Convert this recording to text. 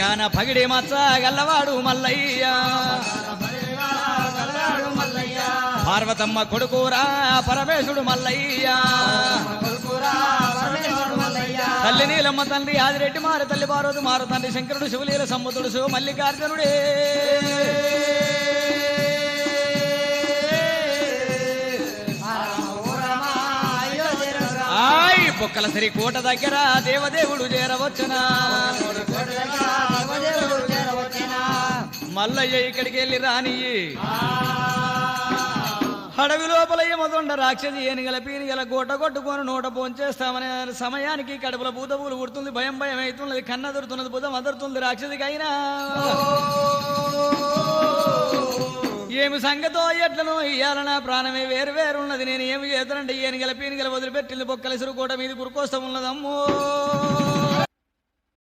పకాన పగిడి మచ్చ గల్లవాడు మల్లయ్య పార్వతమ్మ కొడుకురా పరమేశుడు మల్లయ్య తల్లి నీలమ్మ తండ్రి ఆదిరెడ్డి మారు తల్లి పార్వతి మారు తండ్రి శంకరుడు శివలీల సముద్రుడు శివ మల్లికార్జునుడే బొక్కల శ్రీ కోట దగ్గర దేవదేవుడు చేరవచ్చునా మల్లయ్య ఇక్కడికి వెళ్ళి రాని అడవి లోపల ఏమొండ రాక్షసి ఏనిగల పీనిగల గోట కొట్టుకొని నోట పోంచేస్తామనే సమయానికి కడుపుల పూతపూలు కుడుతుంది భయం భయం అవుతున్నది కన్న దొరుకుతున్నది బుధం అదరుతుంది రాక్షసికైనా ఏమి సంగతో ఎట్లను ఇయ్యాలనా ప్రాణమే వేరు వేరున్నది నేను ఏమి చేస్తానంటే ఏనిగల పీనిగల వదిలిపెట్టింది బొక్కల సిరు కోట మీద గురుకోసం ఉన్నదమ్మో